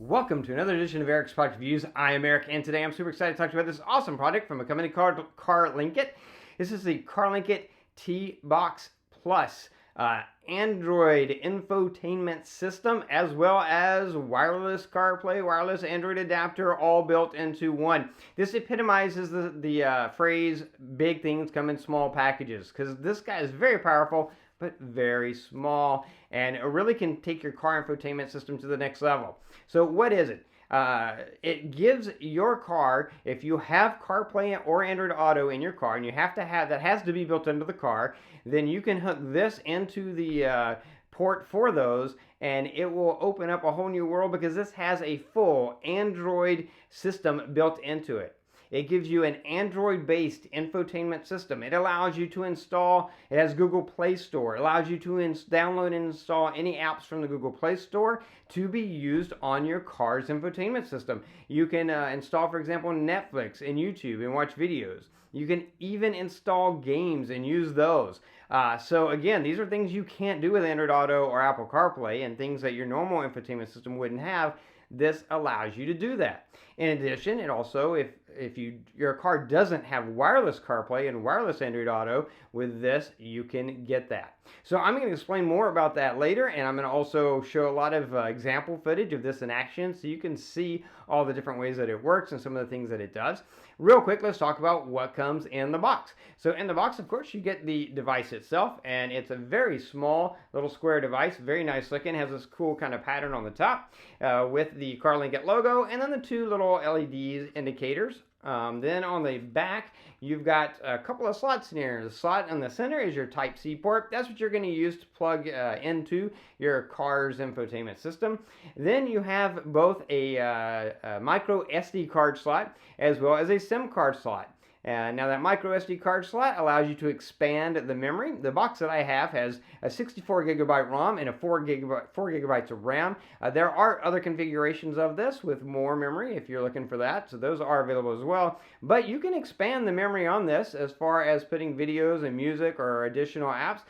Welcome to another edition of Eric's Product Reviews. I am Eric, and today I'm super excited to talk to you about this awesome product from a company called Carlinkit. This is the Carlinkit Tbox Plus Android infotainment system, as well as wireless CarPlay, wireless Android adapter, all built into one. This epitomizes the phrase, big things come in small packages, because this guy is very powerful, but very small, and it really can take your car infotainment system to the next level. So what is it? It gives your car, if you have CarPlay or Android Auto in your car, and you have to have, that has to be built into the car, then you can hook this into the port for those, and it will open up a whole new world because this has a full Android system built into it. It gives you an Android-based infotainment system. It allows you to install, it has Google Play Store. It allows you to download and install any apps from the Google Play Store to be used on your car's infotainment system. You can install, for example, Netflix and YouTube and watch videos. You can even install games and use those. So again, these are things you can't do with Android Auto or Apple CarPlay, and things that your normal infotainment system wouldn't have. This allows you to do that. In addition, it also, if your car doesn't have wireless CarPlay and wireless Android Auto, with this you can get that. So I'm going to explain more about that later, and I'm going to also show a lot of example footage of this in action so you can see all the different ways that it works and some of the things that it does. Real quick, let's talk about what comes in the box. So in the box, of course, you get the device itself, and it's a very small little square device, very nice looking, has this cool kind of pattern on the top with the Carlinkit logo, and then the two little LEDs indicators. Then on the back, you've got a couple of slots in here. The slot in the center is your Type-C port. That's what you're going to use to plug into your car's infotainment system. Then you have both a micro SD card slot as well as a SIM card slot. Now that micro SD card slot allows you to expand the memory. The box that I have has a 64 gigabyte ROM and a 4 gigabytes of RAM. There are other configurations of this with more memory if you're looking for that, so those are available as well. But you can expand the memory on this as far as putting videos and music or additional apps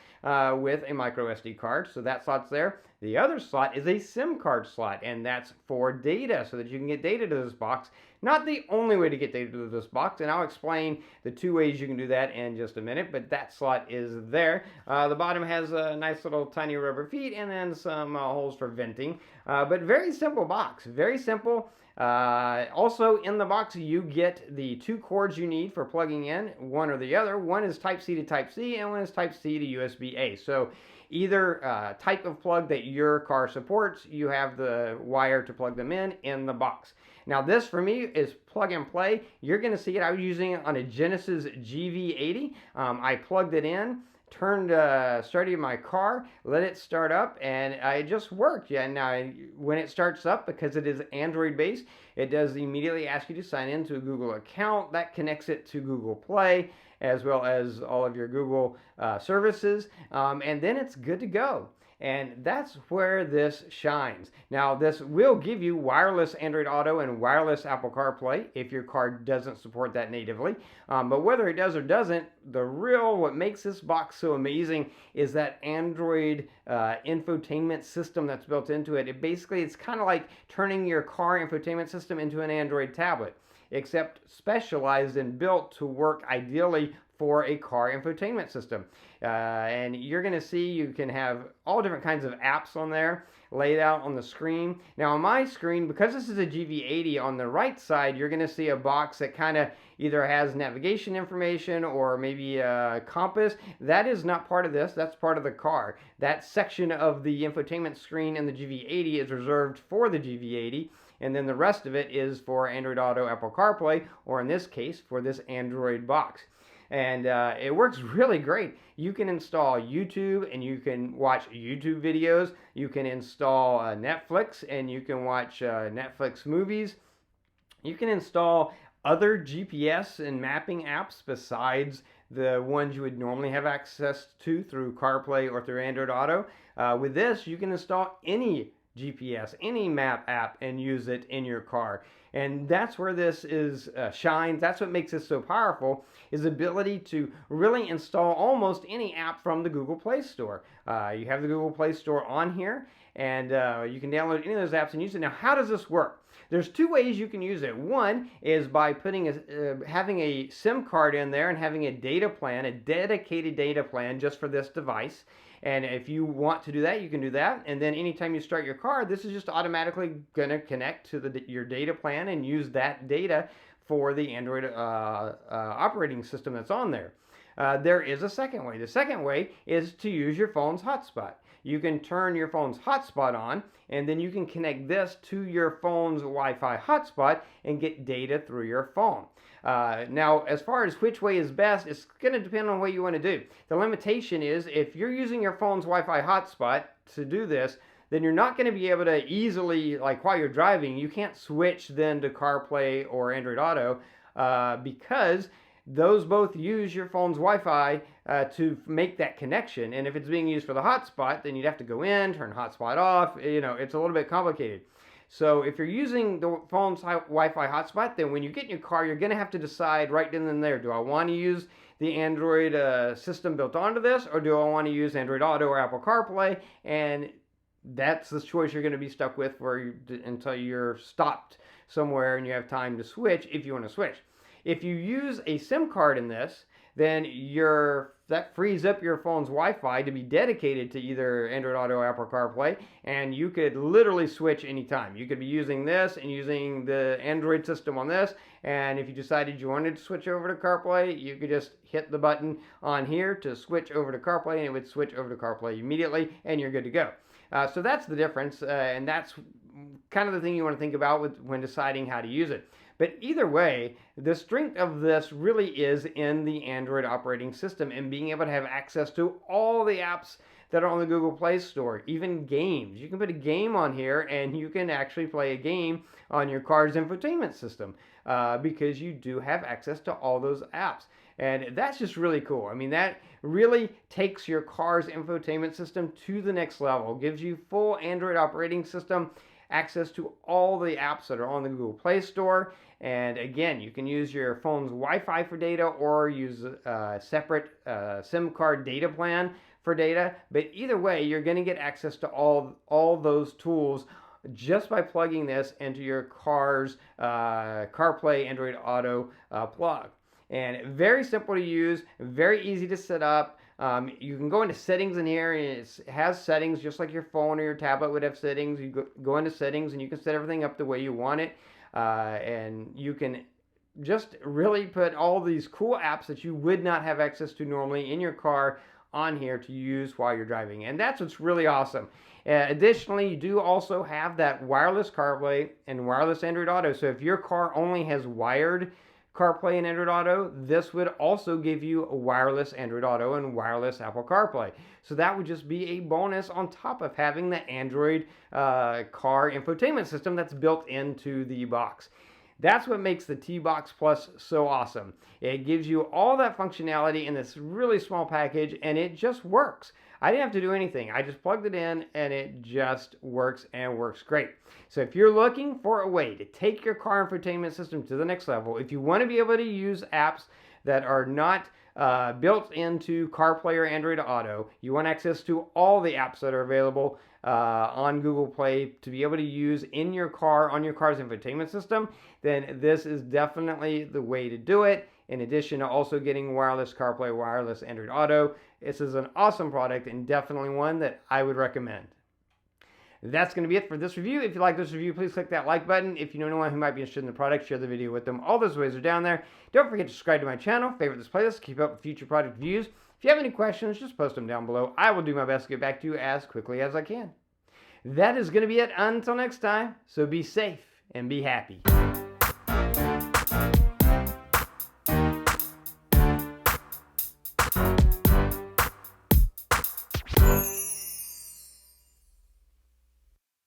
with a micro SD card, so that slot's there. The other slot is a SIM card slot, and that's for data, so that you can get data to this box. Not the only way to get data to this box, and I'll explain the two ways you can do that in just a minute, but that slot is there. The bottom has a nice little tiny rubber feet and then some holes for venting, but very simple box, very simple. Also in the box you get the two cords you need for plugging in, one or the other. One is Type-C to Type-C and one is Type-C to USB-A. So either type of plug that your car supports, you have the wire to plug them in the box. Now this for me is plug and play. You're going to see it. I was using it on a Genesis GV80. I plugged it in, started my car, let it start up, and it just worked. Yeah, now when it starts up, because it is Android based, it does immediately ask you to sign into a Google account. That connects it to Google Play as well as all of your Google services, and then it's good to go. And that's where this shines. Now, this will give you wireless Android Auto and wireless Apple CarPlay if your car doesn't support that natively. But whether it does or doesn't, what makes this box so amazing is that Android infotainment system that's built into it. It's kind of like turning your car infotainment system into an Android tablet, except specialized and built to work ideally for a car infotainment system. And you're going to see you can have all different kinds of apps on there laid out on the screen. Now on my screen, because this is a GV80, on the right side you're going to see a box that kind of either has navigation information or maybe a compass. That is not part of this, that's part of the car. That section of the infotainment screen in the GV80 is reserved for the GV80, and then the rest of it is for Android Auto, Apple CarPlay, or in this case for this Android box. And it works really great. You can install YouTube and you can watch YouTube videos. You can install Netflix and you can watch Netflix movies. You can install other GPS and mapping apps besides the ones you would normally have access to through CarPlay or through Android Auto. With this, you can install any GPS, any map app, and use it in your car. And that's where this is shines. That's what makes this so powerful, is the ability to really install almost any app from the Google Play Store. You have the Google Play Store on here, and you can download any of those apps and use it. Now, how does this work? There's two ways you can use it. One is by putting having a SIM card in there and having a data plan, a dedicated data plan just for this device. And if you want to do that, you can do that. And then anytime you start your car, this is just automatically going to connect to your data plan and use that data for the Android operating system that's on there. There is a second way. The second way is to use your phone's hotspot. You can turn your phone's hotspot on, and then you can connect this to your phone's Wi-Fi hotspot and get data through your phone. Now, as far as which way is best, it's going to depend on what you want to do. The limitation is if you're using your phone's Wi-Fi hotspot to do this, then you're not going to be able to easily, like while you're driving, you can't switch then to CarPlay or Android Auto because those both use your phone's Wi-Fi to make that connection. And if it's being used for the hotspot, then you'd have to go in, turn hotspot off. You know, it's a little bit complicated. So if you're using the phone's Wi-Fi hotspot, then when you get in your car, you're going to have to decide right then and there, do I want to use the Android system built onto this, or do I want to use Android Auto or Apple CarPlay? And that's the choice you're going to be stuck with until you're stopped somewhere and you have time to switch if you want to switch. If you use a SIM card in this, then that frees up your phone's Wi-Fi to be dedicated to either Android Auto or Apple CarPlay, and you could literally switch anytime. You could be using this and using the Android system on this, and if you decided you wanted to switch over to CarPlay, you could just hit the button on here to switch over to CarPlay, and it would switch over to CarPlay immediately, and you're good to go. So that's the difference, and that's kind of the thing you want to think about when deciding how to use it. But either way, the strength of this really is in the Android operating system and being able to have access to all the apps that are on the Google Play Store, even games. You can put a game on here and you can actually play a game on your car's infotainment system because you do have access to all those apps. And that's just really cool. I mean, that really takes your car's infotainment system to the next level, gives you full Android operating system access to all the apps that are on the Google Play Store. And again, you can use your phone's Wi-Fi for data or use a separate SIM card data plan for data. But either way, you're going to get access to all those tools just by plugging this into your car's CarPlay Android Auto plug. And very simple to use, very easy to set up. You can go into settings in here, and it has settings just like your phone or your tablet would have settings. You go into settings and you can set everything up the way you want it. And you can just really put all these cool apps that you would not have access to normally in your car on here to use while you're driving. And that's what's really awesome. Additionally, you do also have that wireless CarPlay and wireless Android Auto. So if your car only has wired CarPlay and Android Auto, this would also give you a wireless Android Auto and wireless Apple CarPlay. So that would just be a bonus on top of having the Android car infotainment system that's built into the box. That's what makes the Tbox Plus so awesome. It gives you all that functionality in this really small package, and it just works. I didn't have to do anything. I just plugged it in, and it just works and works great. So if you're looking for a way to take your car infotainment system to the next level, if you want to be able to use apps that are not built into CarPlay or Android Auto, you want access to all the apps that are available on Google Play to be able to use in your car, on your car's infotainment system, then this is definitely the way to do it. In addition to also getting wireless CarPlay, wireless Android Auto, this is an awesome product and definitely one that I would recommend. That's going to be it for this review. If you like this review, please click that like button. If you know anyone who might be interested in the product, share the video with them. All those ways are down there. Don't forget to subscribe to my channel, favorite this playlist, keep up with future product reviews. If you have any questions, just post them down below. I will do my best to get back to you as quickly as I can. That is going to be it until next time, so be safe and be happy.